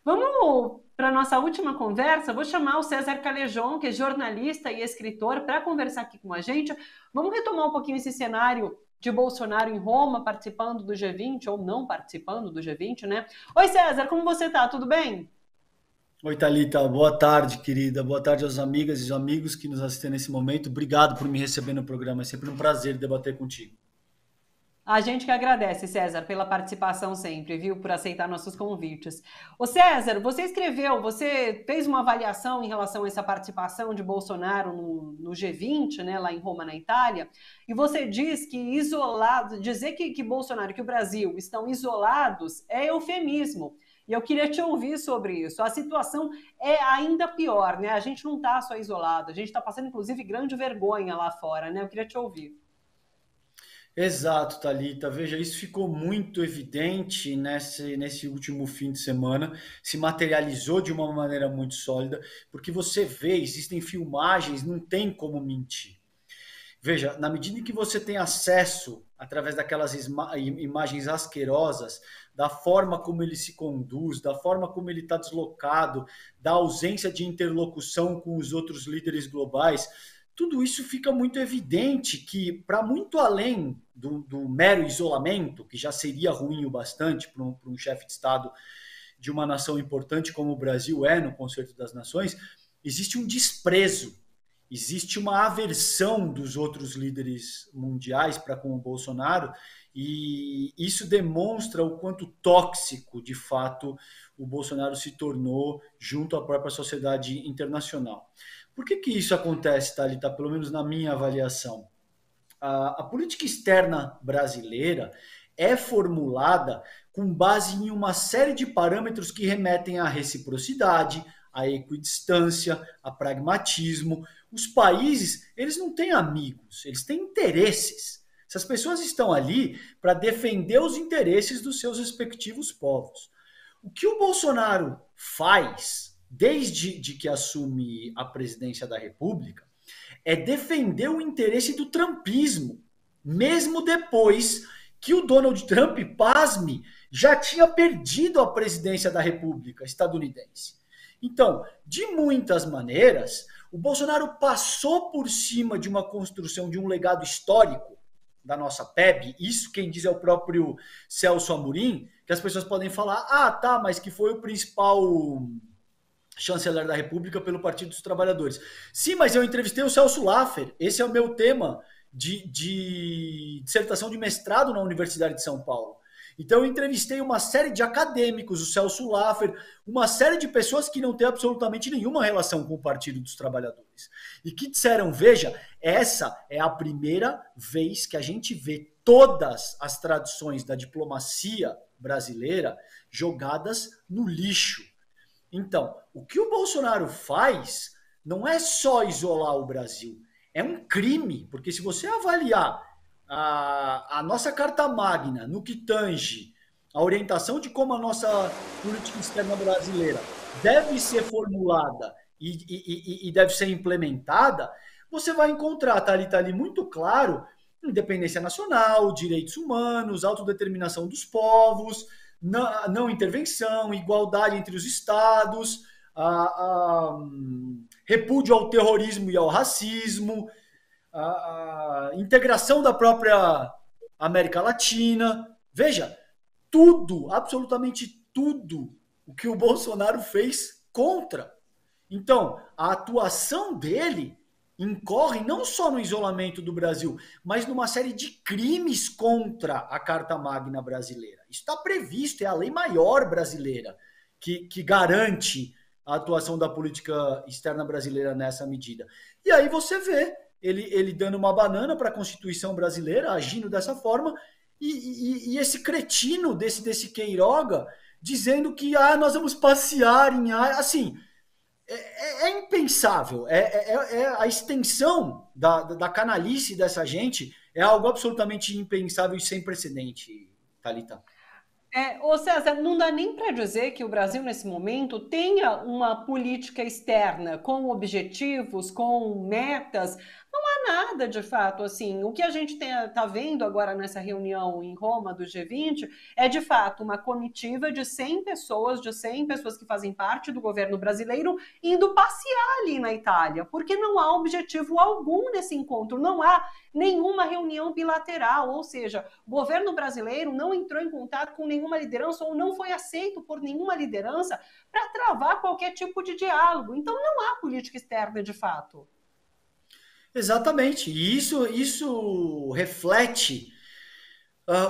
Vamos para a nossa última conversa. Vou chamar o César Calejon, que é jornalista e escritor, para conversar aqui com a gente. Vamos retomar um pouquinho esse cenário de Bolsonaro em Roma, participando do G20 ou não participando do G20, né? Oi, César, como você tá? Tudo bem? Oi, Thalita, boa tarde, querida. Boa tarde às amigas e amigos que nos assistem nesse momento. Obrigado por me receber no programa. É sempre um prazer debater contigo. A gente que agradece, César, pela participação sempre, viu? Por aceitar nossos convites. Ô César, você escreveu, você fez uma avaliação em relação a essa participação de Bolsonaro no G20, né, lá em Roma, na Itália, e você diz que isolado, dizer que Bolsonaro, que o Brasil estão isolados é eufemismo. E eu queria te ouvir sobre isso. A situação é ainda pior, né? A gente não está só isolado, a gente está passando, inclusive, grande vergonha lá fora, né? Eu queria te ouvir. Exato, Thalita. Veja, isso ficou muito evidente nesse último fim de semana, se materializou de uma maneira muito sólida, porque você vê, existem filmagens, não tem como mentir. Veja, na medida em que você tem acesso, através daquelas imagens asquerosas, da forma como ele se conduz, da forma como ele está deslocado, da ausência de interlocução com os outros líderes globais, tudo isso fica muito evidente que, para muito além do mero isolamento, que já seria ruim o bastante para um chefe de Estado de uma nação importante como o Brasil é no Concerto das Nações, existe um desprezo, existe uma aversão dos outros líderes mundiais para com o Bolsonaro, e isso demonstra o quanto tóxico, de fato, o Bolsonaro se tornou junto à própria sociedade internacional. Por que isso acontece, Thalita? Pelo menos na minha avaliação. A política externa brasileira é formulada com base em uma série de parâmetros que remetem à reciprocidade, à equidistância, a pragmatismo. Os países, eles não têm amigos, eles têm interesses. Essas pessoas estão ali para defender os interesses dos seus respectivos povos. O que o Bolsonaro faz, desde de que assume a presidência da República, é defender o interesse do trumpismo, mesmo depois que o Donald Trump, pasme, já tinha perdido a presidência da República estadunidense. Então, de muitas maneiras, o Bolsonaro passou por cima de uma construção de um legado histórico da nossa PEB, isso quem diz é o próprio Celso Amorim, que as pessoas podem falar, ah, tá, mas que foi o principal chanceler da República pelo Partido dos Trabalhadores. Sim, mas eu entrevistei o Celso Laffer, esse é o meu tema de dissertação de mestrado na Universidade de São Paulo. Então eu entrevistei uma série de acadêmicos, o Celso Laffer, uma série de pessoas que não têm absolutamente nenhuma relação com o Partido dos Trabalhadores. E que disseram, veja, essa é a primeira vez que a gente vê todas as tradições da diplomacia brasileira jogadas no lixo. Então, o que o Bolsonaro faz não é só isolar o Brasil, é um crime, porque se você avaliar a nossa Carta Magna no que tange a orientação de como a nossa política externa brasileira deve ser formulada e deve ser implementada, você vai encontrar, tá ali muito claro, independência nacional, direitos humanos, autodeterminação dos povos, não intervenção, igualdade entre os estados, repúdio ao terrorismo e ao racismo, a integração da própria América Latina. Veja, tudo, absolutamente tudo o que o Bolsonaro fez contra. Então, a atuação dele incorre não só no isolamento do Brasil, mas numa série de crimes contra a Carta Magna brasileira. Isso está previsto, é a lei maior brasileira que garante a atuação da política externa brasileira nessa medida. E aí você vê ele dando uma banana para a Constituição brasileira, agindo dessa forma, e esse cretino desse Queiroga dizendo que nós vamos passear em área. Assim, é impensável. A extensão da canalice dessa gente é algo absolutamente impensável e sem precedente, Thalita. Ô César, não dá nem para dizer que o Brasil, nesse momento, tenha uma política externa com objetivos, com metas. Não nada, de fato, assim. O que a gente está vendo agora nessa reunião em Roma do G20 é, de fato, uma comitiva de 100 pessoas, que fazem parte do governo brasileiro, indo passear ali na Itália, porque não há objetivo algum nesse encontro, não há nenhuma reunião bilateral, ou seja, o governo brasileiro não entrou em contato com nenhuma liderança ou não foi aceito por nenhuma liderança para travar qualquer tipo de diálogo. Então não há política externa de fato. Exatamente. E isso reflete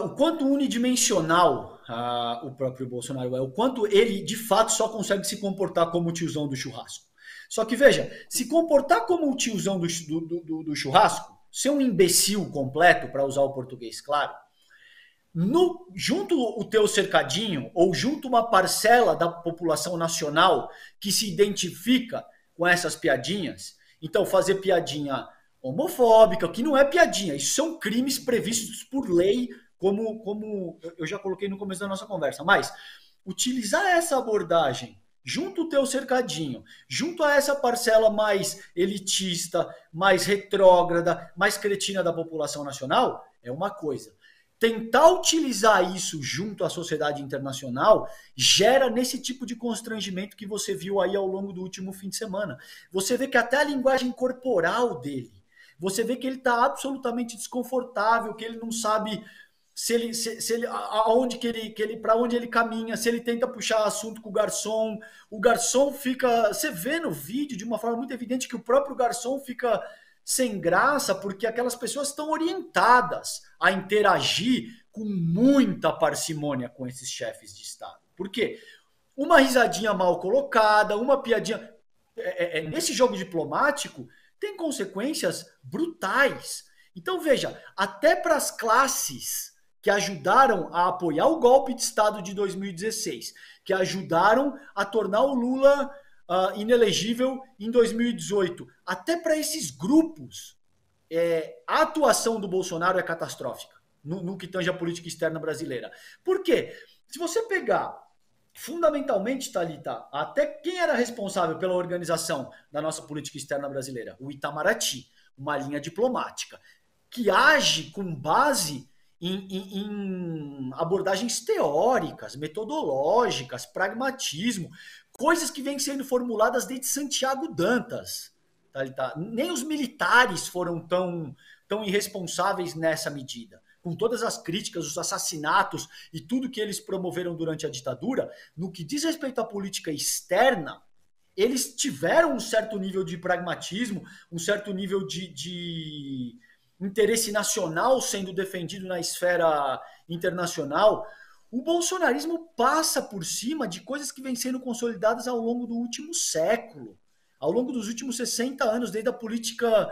o quanto unidimensional o próprio Bolsonaro é, o quanto ele, de fato, só consegue se comportar como o tiozão do churrasco. Só que, veja, se comportar como o tiozão do churrasco, ser um imbecil completo, para usar o português claro, junto o teu cercadinho, ou junto uma parcela da população nacional que se identifica com essas piadinhas, então fazer piadinha homofóbica, que não é piadinha, isso são crimes previstos por lei, como eu já coloquei no começo da nossa conversa, mas utilizar essa abordagem junto ao teu cercadinho, junto a essa parcela mais elitista, mais retrógrada, mais cretina da população nacional, é uma coisa. Tentar utilizar isso junto à sociedade internacional gera nesse tipo de constrangimento que você viu aí ao longo do último fim de semana. Você vê que até a linguagem corporal dele, você vê que ele está absolutamente desconfortável, que ele não sabe para onde ele caminha, se ele tenta puxar assunto com o garçom fica, você vê no vídeo de uma forma muito evidente que o próprio garçom fica sem graça, porque aquelas pessoas estão orientadas a interagir com muita parcimônia com esses chefes de Estado. Por quê? Uma risadinha mal colocada, uma piadinha. Nesse jogo diplomático, tem consequências brutais. Então, veja, até para as classes que ajudaram a apoiar o golpe de Estado de 2016, que ajudaram a tornar o Lula inelegível em 2018. Até para esses grupos, a atuação do Bolsonaro é catastrófica no que tange a política externa brasileira. Por quê? Se você pegar, fundamentalmente, Thalita, até quem era responsável pela organização da nossa política externa brasileira? O Itamaraty, uma linha diplomática, que age com base em abordagens teóricas, metodológicas, pragmatismo, coisas que vêm sendo formuladas desde Santiago Dantas. Tá? Nem os militares foram tão irresponsáveis nessa medida. Com todas as críticas, os assassinatos e tudo que eles promoveram durante a ditadura, no que diz respeito à política externa, eles tiveram um certo nível de pragmatismo, um certo nível de interesse nacional sendo defendido na esfera internacional. O bolsonarismo passa por cima de coisas que vêm sendo consolidadas ao longo do último século, ao longo dos últimos 60 anos, desde a política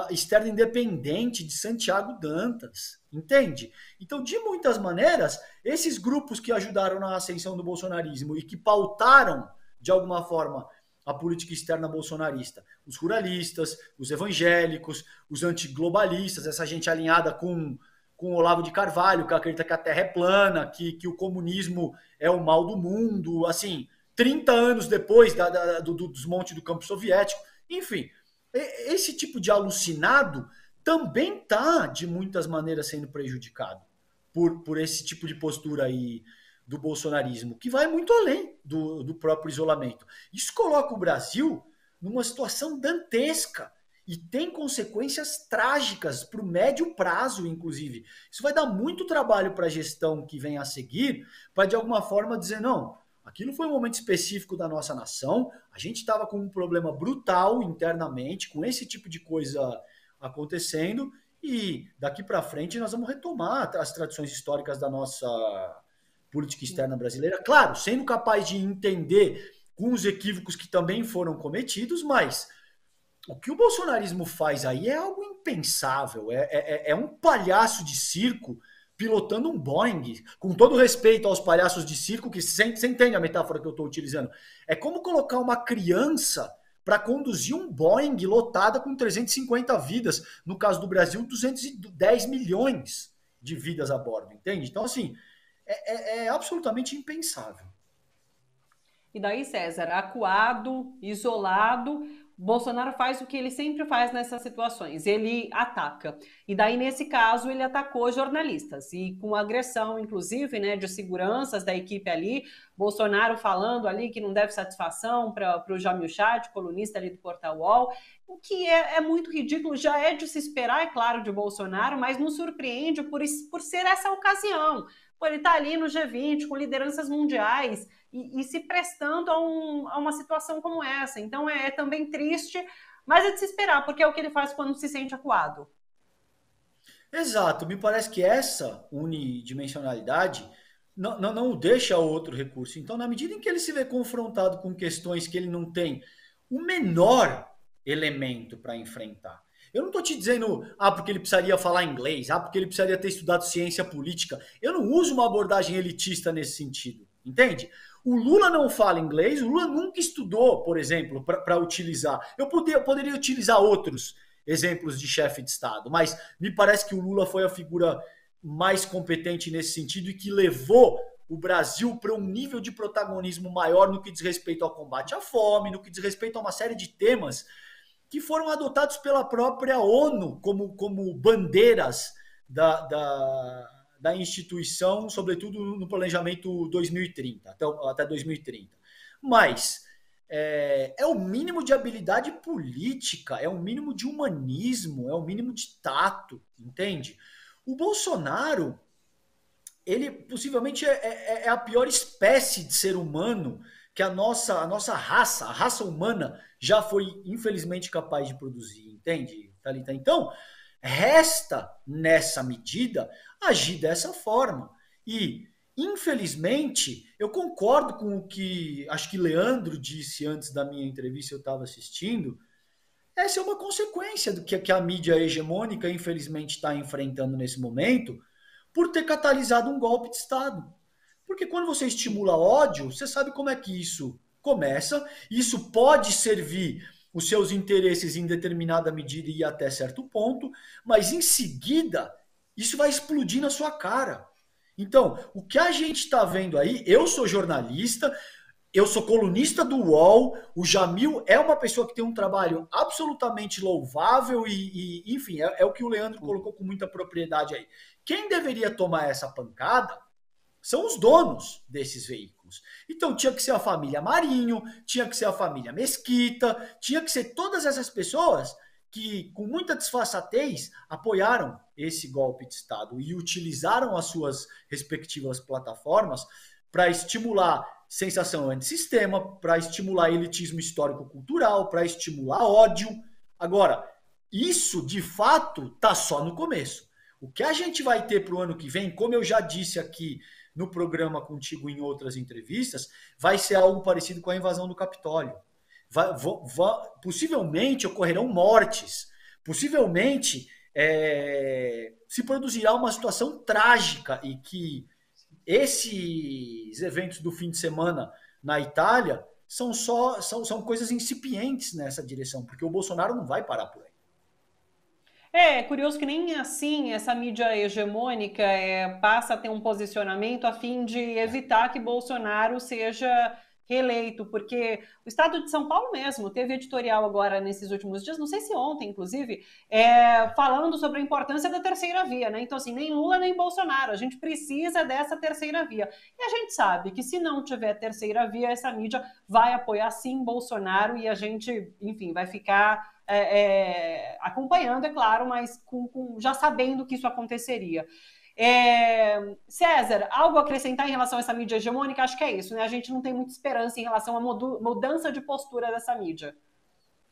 externa independente de Santiago Dantas, entende? Então, de muitas maneiras, esses grupos que ajudaram na ascensão do bolsonarismo e que pautaram, de alguma forma, a política externa bolsonarista, os ruralistas, os evangélicos, os antiglobalistas, essa gente alinhada com o Olavo de Carvalho, que acredita que a Terra é plana, que o comunismo é o mal do mundo, assim, 30 anos depois do desmonte do campo soviético. Enfim, esse tipo de alucinado também está, de muitas maneiras, sendo prejudicado por esse tipo de postura aí do bolsonarismo, que vai muito além do próprio isolamento. Isso coloca o Brasil numa situação dantesca e tem consequências trágicas para o médio prazo, inclusive. Isso vai dar muito trabalho para a gestão que vem a seguir, para de alguma forma dizer, não, aquilo foi um momento específico da nossa nação, a gente estava com um problema brutal internamente, com esse tipo de coisa acontecendo, e daqui para frente nós vamos retomar as tradições históricas da nossa política externa brasileira, claro, sendo capaz de entender com os equívocos que também foram cometidos, mas o que o bolsonarismo faz aí é algo impensável, é um palhaço de circo pilotando um Boeing, com todo respeito aos palhaços de circo, que você entende a metáfora que eu estou utilizando, é como colocar uma criança para conduzir um Boeing lotada com 350 vidas, no caso do Brasil, 210 milhões de vidas a bordo, entende? Então, assim, é absolutamente impensável. E daí, César, acuado, isolado, Bolsonaro faz o que ele sempre faz nessas situações, ele ataca. E daí, nesse caso, ele atacou jornalistas, e com agressão, inclusive, né, de seguranças da equipe ali, Bolsonaro falando ali que não deve satisfação para o Jamil Chat, colunista ali do Portal UOL, o que é muito ridículo, já é de se esperar, é claro, de Bolsonaro, mas nos surpreende por ser essa ocasião. Pô, ele está ali no G20 com lideranças mundiais e se prestando a uma situação como essa. Então é também triste, mas é de se esperar, porque é o que ele faz quando se sente acuado. Exato, me parece que essa unidimensionalidade não o deixa outro recurso. Então, na medida em que ele se vê confrontado com questões que ele não tem o menor elemento para enfrentar. Eu não estou te dizendo, porque ele precisaria falar inglês, porque ele precisaria ter estudado ciência política. Eu não uso uma abordagem elitista nesse sentido, entende? O Lula não fala inglês, o Lula nunca estudou, por exemplo, para utilizar. Eu poderia utilizar outros exemplos de chefe de Estado, mas me parece que o Lula foi a figura mais competente nesse sentido e que levou o Brasil para um nível de protagonismo maior no que diz respeito ao combate à fome, no que diz respeito a uma série de temas que foram adotados pela própria ONU como bandeiras da instituição, sobretudo no planejamento 2030, até 2030. Mas é o mínimo de habilidade política, é o mínimo de humanismo, é o mínimo de tato, entende? O Bolsonaro, ele possivelmente é a pior espécie de ser humano que a nossa raça, a raça humana, já foi infelizmente capaz de produzir, entende, Thalita? Então, resta, nessa medida, agir dessa forma. E, infelizmente, eu concordo com o que acho que Leandro disse antes da minha entrevista, eu estava assistindo. Essa é uma consequência do que a mídia hegemônica, infelizmente, está enfrentando nesse momento, por ter catalisado um golpe de Estado. Porque quando você estimula ódio, você sabe como é que isso começa. Isso pode servir os seus interesses em determinada medida e até certo ponto, mas em seguida isso vai explodir na sua cara. Então, o que a gente está vendo aí, eu sou jornalista, eu sou colunista do UOL, o Jamil é uma pessoa que tem um trabalho absolutamente louvável enfim, é o que o Leandro colocou com muita propriedade aí. Quem deveria tomar essa pancada são os donos desses veículos. Então tinha que ser a família Marinho, tinha que ser a família Mesquita, tinha que ser todas essas pessoas que, com muita disfarçatez, apoiaram esse golpe de Estado e utilizaram as suas respectivas plataformas para estimular sensação antissistema, para estimular elitismo histórico-cultural, para estimular ódio. Agora, isso, de fato, está só no começo. O que a gente vai ter para o ano que vem, como eu já disse aqui no programa contigo em outras entrevistas, vai ser algo parecido com a invasão do Capitólio. Possivelmente ocorrerão mortes, possivelmente se produzirá uma situação trágica e que esses eventos do fim de semana na Itália são coisas incipientes nessa direção, porque o Bolsonaro não vai parar por aí. É curioso que nem assim essa mídia hegemônica passa a ter um posicionamento a fim de evitar que Bolsonaro seja reeleito, porque o estado de São Paulo mesmo teve editorial agora nesses últimos dias, não sei se ontem, inclusive, falando sobre a importância da terceira via, né? Então, assim, nem Lula nem Bolsonaro, a gente precisa dessa terceira via. E a gente sabe que se não tiver terceira via, essa mídia vai apoiar sim Bolsonaro e a gente, enfim, vai ficar acompanhando, é claro, mas já sabendo que isso aconteceria. César, algo a acrescentar em relação a essa mídia hegemônica? Acho que é isso, né? A gente não tem muita esperança em relação à mudança de postura dessa mídia.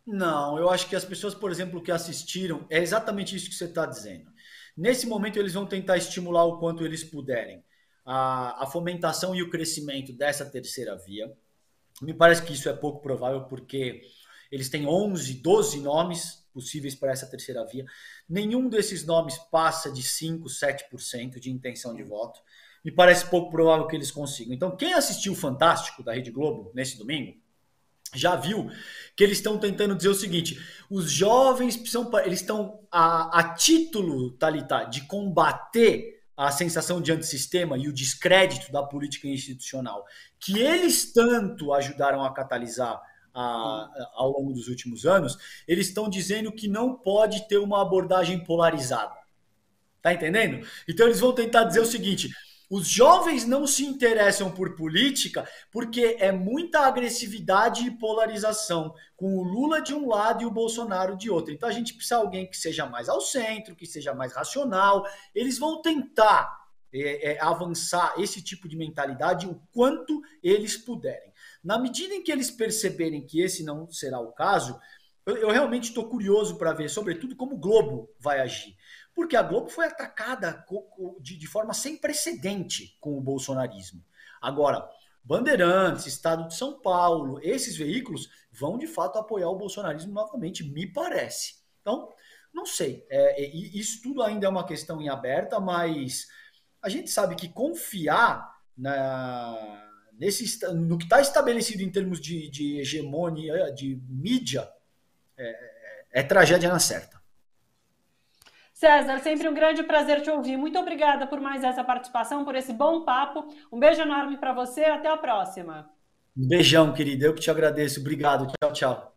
Não, eu acho que as pessoas, por exemplo, que assistiram, é exatamente isso que você está dizendo. Nesse momento, eles vão tentar estimular o quanto eles puderem a fomentação e o crescimento dessa terceira via. Me parece que isso é pouco provável, porque eles têm 11, 12 nomes possíveis para essa terceira via. Nenhum desses nomes passa de 5%, 7% de intenção de voto. Me parece pouco provável que eles consigam. Então, quem assistiu o Fantástico da Rede Globo nesse domingo, já viu que eles estão tentando dizer o seguinte: os jovens eles estão a título, Thalita, de combater a sensação de antissistema e o descrédito da política institucional, que eles tanto ajudaram a catalisar ao longo dos últimos anos, eles estão dizendo que não pode ter uma abordagem polarizada. Tá entendendo? Então eles vão tentar dizer o seguinte: os jovens não se interessam por política porque é muita agressividade e polarização, com o Lula de um lado e o Bolsonaro de outro. Então a gente precisa de alguém que seja mais ao centro, que seja mais racional. Eles vão tentar avançar esse tipo de mentalidade o quanto eles puderem. Na medida em que eles perceberem que esse não será o caso, eu realmente estou curioso para ver, sobretudo, como o Globo vai agir. Porque a Globo foi atacada de forma sem precedente com o bolsonarismo. Agora, Bandeirantes, Estado de São Paulo, esses veículos vão de fato apoiar o bolsonarismo novamente, me parece. Então, não sei. Isso tudo ainda é uma questão em aberta, mas a gente sabe que confiar no que está estabelecido em termos de hegemonia, de mídia, é tragédia na certa. César, sempre um grande prazer te ouvir. Muito obrigada por mais essa participação, por esse bom papo. Um beijo enorme para você. Até a próxima. Um beijão, querida. Eu que te agradeço. Obrigado. Tchau, tchau.